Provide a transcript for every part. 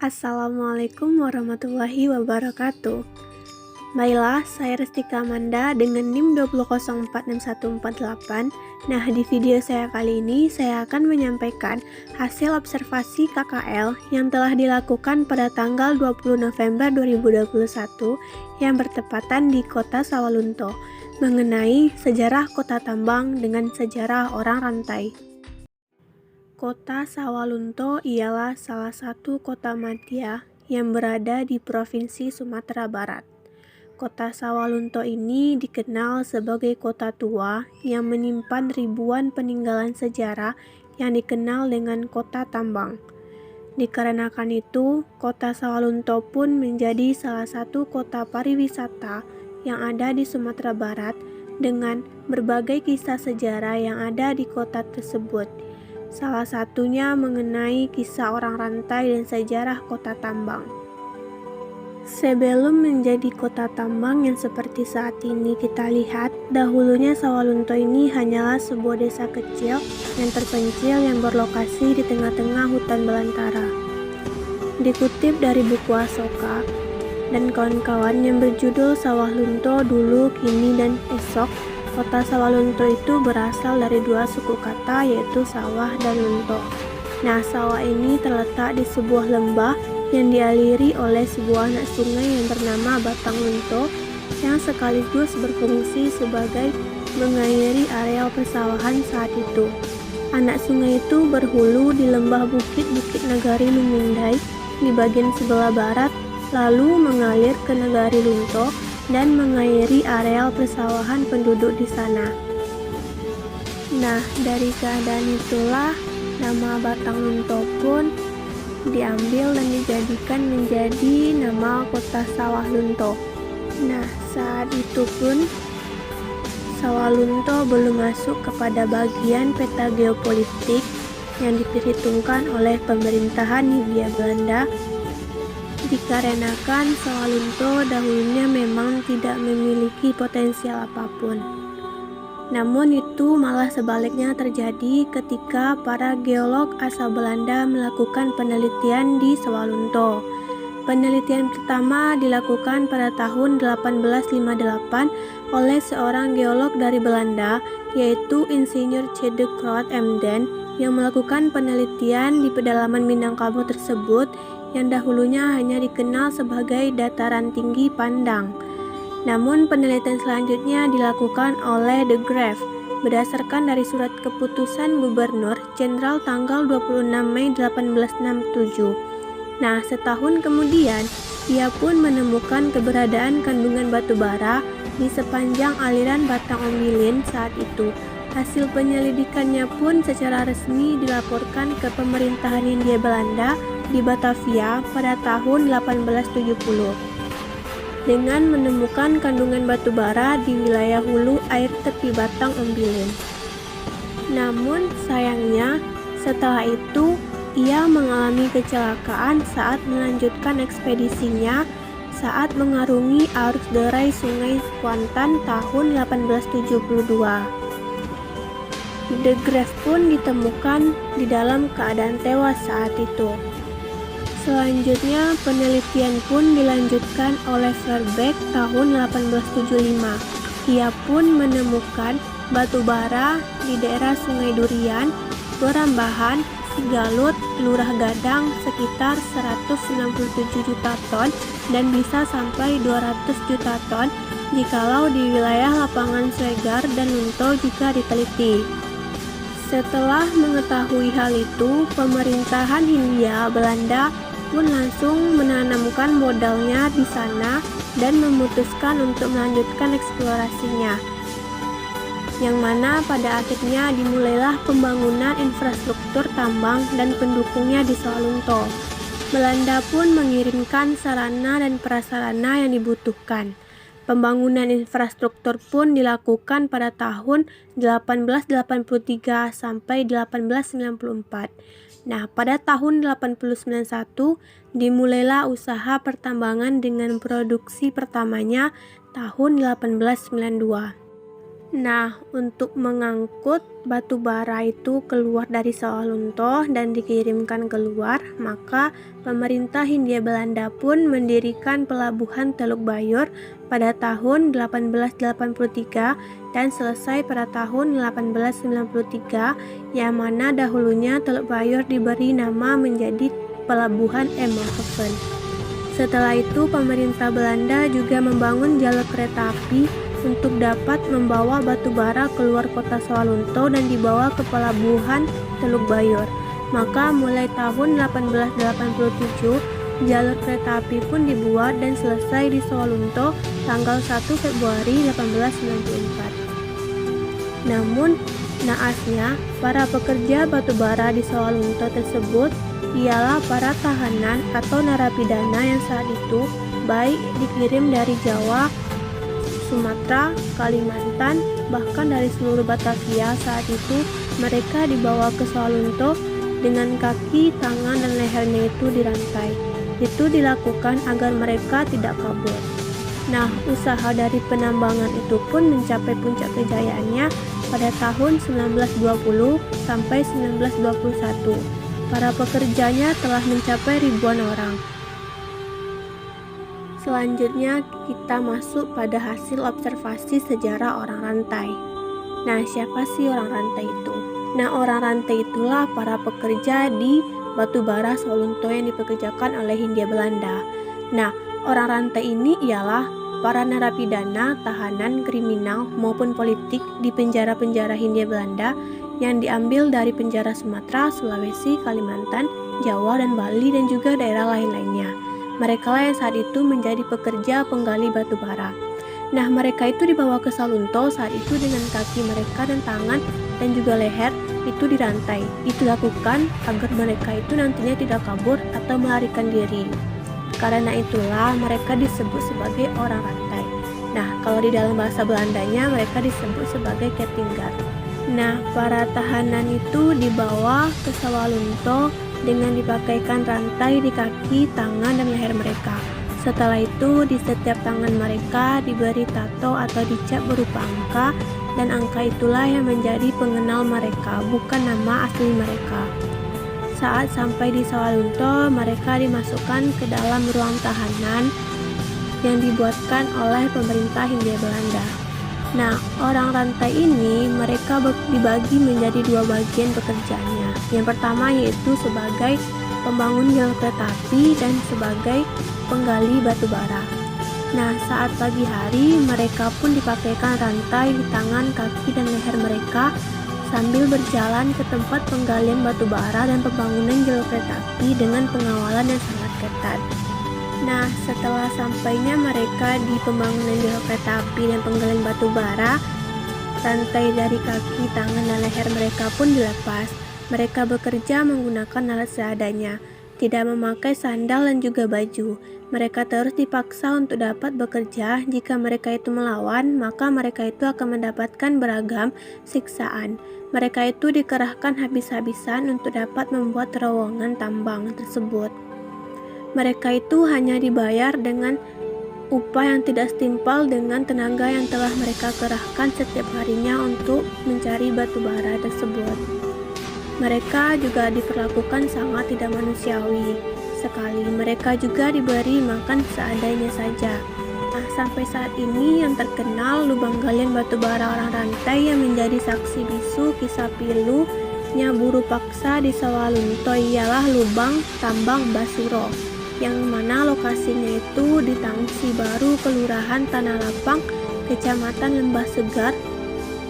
Assalamualaikum warahmatullahi wabarakatuh. Baiklah, saya Restika Amanda dengan NIM 200461448. Nah, di video saya kali ini saya akan menyampaikan hasil observasi KKL yang telah dilakukan pada tanggal 20 November 2021 yang bertepatan di Kota Sawalunto mengenai sejarah kota tambang dengan sejarah orang rantai. Kota Sawalunto ialah salah satu kota madya yang berada di Provinsi Sumatera Barat. Kota Sawalunto ini dikenal sebagai kota tua yang menyimpan ribuan peninggalan sejarah yang dikenal dengan kota tambang. Dikarenakan itu, kota Sawalunto pun menjadi salah satu kota pariwisata yang ada di Sumatera Barat dengan berbagai kisah sejarah yang ada di kota tersebut. Salah satunya mengenai kisah orang rantai dan sejarah kota tambang. Sebelum menjadi kota tambang yang seperti saat ini kita lihat, dahulunya Sawalunto ini hanyalah sebuah desa kecil yang terpencil yang berlokasi di tengah-tengah hutan belantara. Dikutip dari buku Asoka dan kawan-kawan yang berjudul Sawah Lunto Dulu, Kini, dan Esok, kota Sawalunto itu berasal dari dua suku kata yaitu sawah dan lunto. Nah, sawah ini terletak di sebuah lembah yang dialiri oleh sebuah anak sungai yang bernama Batang Lunto yang sekaligus berfungsi sebagai mengairi areal persawahan saat itu. Anak sungai itu berhulu di lembah Bukit-Bukit Nagari Lumindai di bagian sebelah barat, lalu mengalir ke Nagari Lunto dan mengairi areal persawahan penduduk di sana. Nah, dari keadaan itulah nama Batang Lunto pun diambil dan dijadikan menjadi nama kota Sawah Lunto. Nah, saat itu pun Sawalunto belum masuk kepada bagian peta geopolitik yang diperhitungkan oleh pemerintahan Hindia Belanda, dikarenakan Sawalunto dahulunya memang tidak memiliki potensial apapun. Namun itu malah sebaliknya terjadi ketika para geolog asal Belanda melakukan penelitian di Sawalunto. Penelitian pertama dilakukan pada tahun 1858 oleh seorang geolog dari Belanda, yaitu Insinyur C. de Groot Emden, yang melakukan penelitian di pedalaman Minangkabau tersebut yang dahulunya hanya dikenal sebagai dataran tinggi Pandang. Namun penelitian selanjutnya dilakukan oleh De Graaf berdasarkan dari surat keputusan Gubernur Jenderal tanggal 26 Mei 1867. Nah, setahun kemudian ia pun menemukan keberadaan kandungan batu bara di sepanjang aliran Batang Ombilin saat itu. Hasil penyelidikannya pun secara resmi dilaporkan ke pemerintahan Hindia Belanda di Batavia pada tahun 1870. Dengan menemukan kandungan batu bara di wilayah hulu air tepi Batang Ombilin. Namun sayangnya setelah itu ia mengalami kecelakaan saat melanjutkan ekspedisinya saat mengarungi arus derai Sungai Kuantan tahun 1872. De Graaf pun ditemukan di dalam keadaan tewas saat itu. Selanjutnya, penelitian pun dilanjutkan oleh Verbeek tahun 1875. Ia pun menemukan batu bara di daerah Sungai Durian, Berambahan, Sigalut, Lurah Gadang sekitar 197 juta ton dan bisa sampai 200 juta ton jikalau di wilayah lapangan Swegar dan Lunto jika diteliti. Setelah mengetahui hal itu, pemerintahan Hindia Belanda pun langsung menanamkan modalnya di sana dan memutuskan untuk melanjutkan eksplorasinya, yang mana pada akhirnya dimulailah pembangunan infrastruktur tambang dan pendukungnya di Sawalunto. Belanda pun mengirimkan sarana dan prasarana yang dibutuhkan. Pembangunan infrastruktur pun dilakukan pada tahun 1883 sampai 1894. Nah, pada tahun 1891 dimulailah usaha pertambangan dengan produksi pertamanya tahun 1892. Nah, untuk mengangkut batu bara itu keluar dari Sawalunto dan dikirimkan keluar, maka pemerintah Hindia Belanda pun mendirikan pelabuhan Teluk Bayur pada tahun 1883 dan selesai pada tahun 1893, yang mana dahulunya Teluk Bayur diberi nama menjadi Pelabuhan Eemshaven. Setelah itu, pemerintah Belanda juga membangun jalur kereta api untuk dapat membawa batu bara keluar kota Sawalunto dan dibawa ke pelabuhan Teluk Bayur. Maka mulai tahun 1887, jalur kereta api pun dibuat dan selesai di Sawalunto tanggal 1 Februari 1894. Namun, naasnya, para pekerja batu bara di Sawalunto tersebut ialah para tahanan atau narapidana yang saat itu baik dikirim dari Jawa, Sumatera, Kalimantan, bahkan dari seluruh Batavia. Saat itu mereka dibawa ke Sawalunto dengan kaki, tangan, dan lehernya itu dirantai. Itu dilakukan agar mereka tidak kabur. Nah, usaha dari penambangan itu pun mencapai puncak kejayaannya pada tahun 1920 sampai 1921. Para pekerjanya telah mencapai ribuan orang. Selanjutnya kita masuk pada hasil observasi sejarah orang rantai. Nah, siapa sih orang rantai itu? Nah, orang rantai itulah para pekerja di batubara Sawalunto yang dipekerjakan oleh Hindia Belanda. Nah, orang rantai ini ialah para narapidana, tahanan, kriminal maupun politik di penjara-penjara Hindia Belanda yang diambil dari penjara Sumatera, Sulawesi, Kalimantan, Jawa, dan Bali, dan juga daerah lain-lainnya. Mereka lah yang saat itu menjadi pekerja penggali batu bara. Nah, mereka itu dibawa ke Sawalunto saat itu dengan kaki mereka dan tangan dan juga leher itu dirantai. Itu dilakukan agar mereka itu nantinya tidak kabur atau melarikan diri. Karena itulah mereka disebut sebagai orang rantai. Nah, kalau di dalam bahasa Belandanya mereka disebut sebagai kettinggar. Nah, para tahanan itu dibawa ke Sawalunto dengan dipakaikan rantai di kaki, tangan, dan leher mereka. Setelah itu, di setiap tangan mereka diberi tato atau dicap berupa angka, dan angka itulah yang menjadi pengenal mereka, bukan nama asli mereka. Saat sampai di Sawalunto, mereka dimasukkan ke dalam ruang tahanan yang dibuatkan oleh pemerintah Hindia Belanda. Nah, orang rantai ini mereka dibagi menjadi dua bagian pekerjaannya. Yang pertama yaitu sebagai pembangun jalur kereta api dan sebagai penggali batu bara. Nah, saat pagi hari mereka pun dipakaikan rantai di tangan, kaki, dan leher mereka sambil berjalan ke tempat penggalian batu bara dan pembangunan jalur kereta api dengan pengawalan yang sangat ketat. Nah, setelah sampainya mereka di pembangunan jalur kereta api dan penggalian batu bara, rantai dari kaki, tangan, dan leher mereka pun dilepas. Mereka bekerja menggunakan alat seadanya, tidak memakai sandal dan juga baju. Mereka terus dipaksa untuk dapat bekerja. Jika mereka itu melawan, maka mereka itu akan mendapatkan beragam siksaan. Mereka itu dikerahkan habis-habisan untuk dapat membuat terowongan tambang tersebut. Mereka itu hanya dibayar dengan upah yang tidak setimpal dengan tenaga yang telah mereka kerahkan setiap harinya untuk mencari batu bara tersebut. Mereka juga diperlakukan sangat tidak manusiawi sekali. Mereka juga diberi makan seadanya saja. Nah, sampai saat ini yang terkenal lubang galian batu bara orang rantai yang menjadi saksi bisu kisah pilunya buruh paksa di Sawalunto ialah lubang tambang Basuro, yang mana lokasinya itu di Tangsi Baru, Kelurahan Tanah Lapang, Kecamatan Lembah Segar.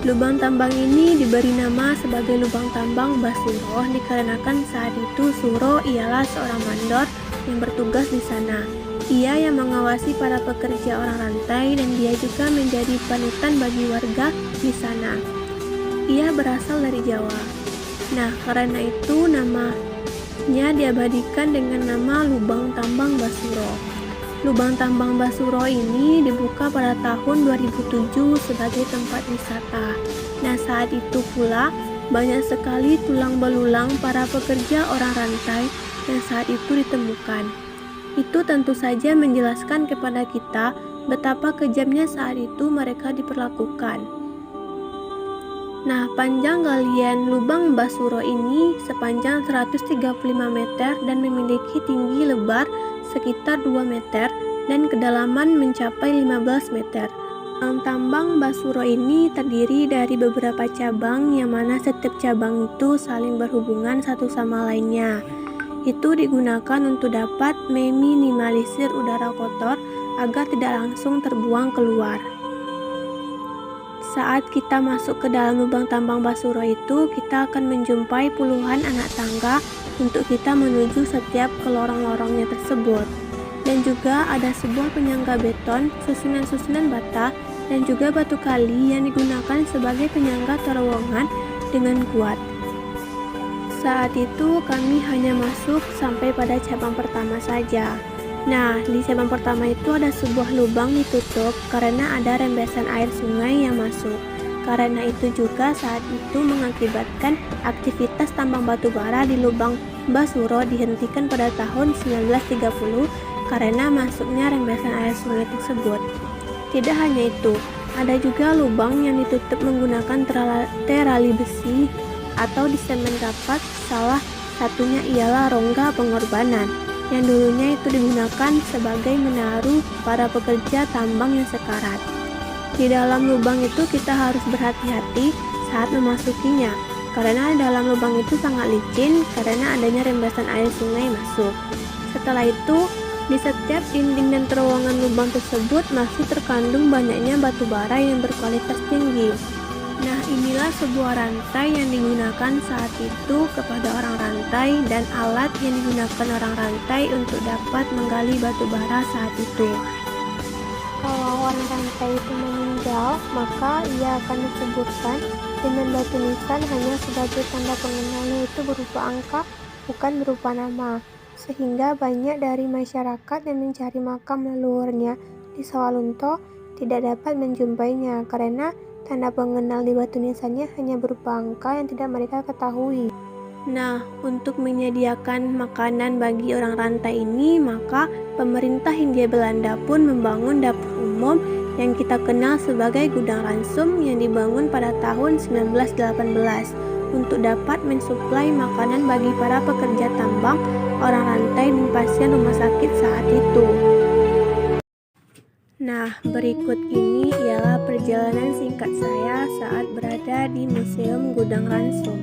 Lubang tambang ini diberi nama sebagai lubang tambang Basuro dikarenakan saat itu Suro ialah seorang mandor yang bertugas di sana. Ia yang mengawasi para pekerja orang rantai dan dia juga menjadi panutan bagi warga di sana. Ia berasal dari Jawa. Nah, karena itu namanya diabadikan dengan nama Lubang Tambang Basuro. Lubang Tambang Basuro ini dibuka pada tahun 2007 sebagai tempat wisata. Nah, saat itu pula banyak sekali tulang belulang para pekerja orang rantai yang saat itu ditemukan. Itu tentu saja menjelaskan kepada kita betapa kejamnya saat itu mereka diperlakukan. Nah, panjang galian lubang Basuro ini sepanjang 135 meter dan memiliki tinggi lebar sekitar 2 meter dan kedalaman mencapai 15 meter. Tambang Basuro ini terdiri dari beberapa cabang yang mana setiap cabang itu saling berhubungan satu sama lainnya. Itu digunakan untuk dapat meminimalisir udara kotor agar tidak langsung terbuang keluar. Saat kita masuk ke dalam lubang tambang Basuro itu, kita akan menjumpai puluhan anak tangga untuk kita menuju setiap ke lorong-lorongnya tersebut. Dan juga ada sebuah penyangga beton, susunan-susunan bata, dan juga batu kali yang digunakan sebagai penyangga terowongan dengan kuat. Saat itu kami hanya masuk sampai pada cabang pertama saja. Nah, di cabang pertama itu ada sebuah lubang ditutup karena ada rembesan air sungai yang masuk. Karena itu juga saat itu mengakibatkan aktivitas tambang batu bara di lubang Basuro dihentikan pada tahun 1930 karena masuknya rembesan air sungai tersebut. Tidak hanya itu, ada juga lubang yang ditutup menggunakan terali besi atau disemen rapat. Salah satunya ialah rongga pengorbanan yang dulunya itu digunakan sebagai menaruh para pekerja tambang yang sekarat. Di dalam lubang itu kita harus berhati-hati saat memasukinya, karena dalam lubang itu sangat licin karena adanya rembesan air sungai masuk. Setelah itu, di setiap dinding dan terowongan lubang tersebut masih terkandung banyaknya batu bara yang berkualitas tinggi. Nah, inilah sebuah rantai yang digunakan saat itu kepada orang rantai dan alat yang digunakan orang rantai untuk dapat menggali batu bara saat itu. Kalau orang rantai itu meninggal, maka ia akan disebutkan dengan batu nisan hanya sebagai tanda pengenalnya itu berupa angka, bukan berupa nama. Sehingga banyak dari masyarakat yang mencari makam leluhurnya di Sawalunto tidak dapat menjumpainya karena tanda pengenal di batu nisannya hanya berupa angka yang tidak mereka ketahui. Nah, untuk menyediakan makanan bagi orang rantai ini, maka pemerintah Hindia Belanda pun membangun dapur umum yang kita kenal sebagai Gudang Ransum yang dibangun pada tahun 1918 untuk dapat mensuplai makanan bagi para pekerja tambang, orang rantai, dan pasien rumah sakit saat itu. Nah, berikut ini ialah perjalanan singkat saya saat berada di Museum Gudang Ransum.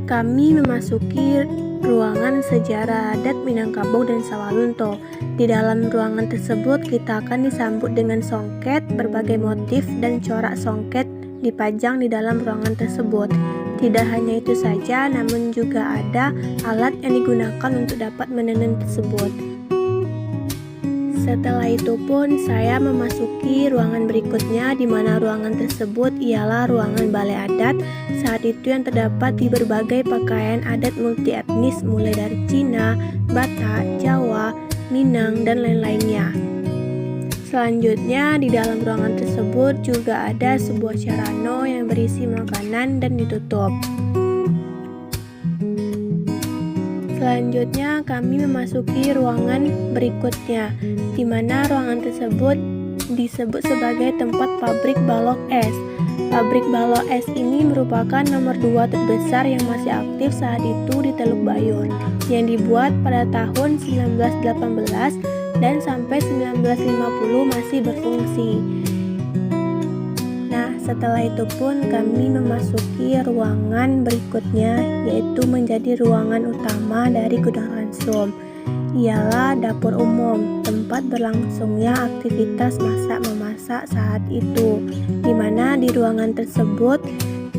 Kami memasuki ruangan sejarah adat Minangkabau dan Sawalunto. Di dalam ruangan tersebut kita akan disambut dengan songket, berbagai motif dan corak songket dipajang di dalam ruangan tersebut. Tidak hanya itu saja, namun juga ada alat yang digunakan untuk dapat menenun tersebut. Setelah itu pun saya memasuki ruangan berikutnya, di mana ruangan tersebut ialah ruangan balai adat. Saat itu yang terdapat di berbagai pakaian adat multi etnis mulai dari Cina, Batak, Jawa, Minang, dan lain-lainnya. Selanjutnya di dalam ruangan tersebut juga ada sebuah carano yang berisi makanan dan ditutup. Selanjutnya kami memasuki ruangan berikutnya, di mana ruangan tersebut disebut sebagai tempat pabrik balok es. Pabrik balok es ini merupakan nomor 2 terbesar yang masih aktif saat itu di Teluk Bayur, yang dibuat pada tahun 1918 dan sampai 1950 masih berfungsi. Nah, setelah itu pun kami memasuki ruangan berikutnya, yaitu menjadi ruangan utama dari Gudang Ransum. Ialah dapur umum, tempat berlangsungnya aktivitas masak-memasak saat itu, di mana di ruangan tersebut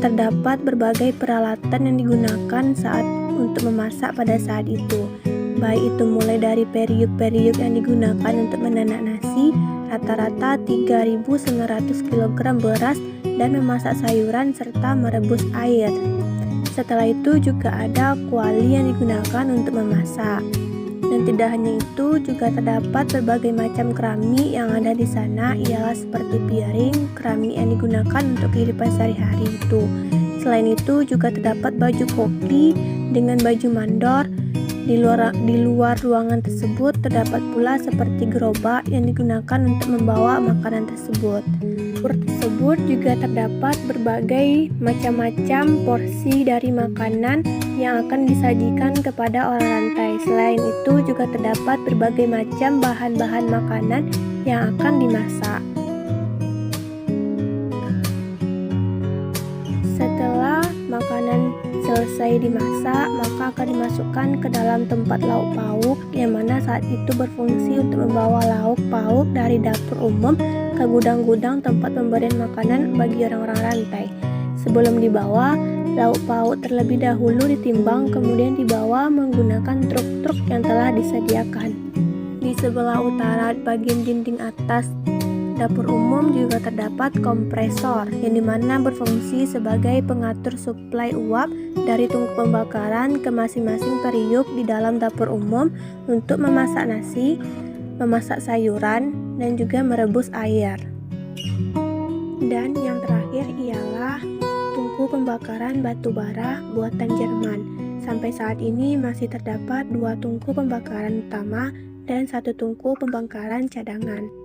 terdapat berbagai peralatan yang digunakan saat untuk memasak pada saat itu. Baik itu mulai dari periuk-periuk yang digunakan untuk menanak nasi, rata-rata 3.900 kg beras, dan memasak sayuran serta merebus air. Setelah itu juga ada kuali yang digunakan untuk memasak. Dan tidak hanya itu, juga terdapat berbagai macam keramik yang ada di sana, ialah seperti piring, keramik yang digunakan untuk kehidupan sehari-hari itu. Selain itu juga terdapat baju koki dengan baju mandor, Di luar ruangan tersebut terdapat pula seperti gerobak yang digunakan untuk membawa makanan tersebut. Dapur tersebut juga terdapat berbagai macam-macam porsi dari makanan yang akan disajikan kepada orang rantai. Selain itu juga terdapat berbagai macam bahan-bahan makanan yang akan dimasak. Setelah makanan selesai dimasak, maka akan dimasukkan ke dalam tempat lauk pauk yang mana saat itu berfungsi untuk membawa lauk pauk dari dapur umum ke gudang-gudang tempat pemberian makanan bagi orang-orang rantai. Sebelum dibawa, lauk pauk terlebih dahulu ditimbang kemudian dibawa menggunakan truk-truk yang telah disediakan. Di sebelah utara bagian dinding atas dapur umum juga terdapat kompresor yang dimana berfungsi sebagai pengatur suplai uap dari tungku pembakaran ke masing-masing periuk di dalam dapur umum untuk memasak nasi, memasak sayuran, dan juga merebus air. Dan yang terakhir ialah tungku pembakaran batu bara buatan Jerman. Sampai saat ini masih terdapat 2 tungku pembakaran utama dan 1 tungku pembakaran cadangan.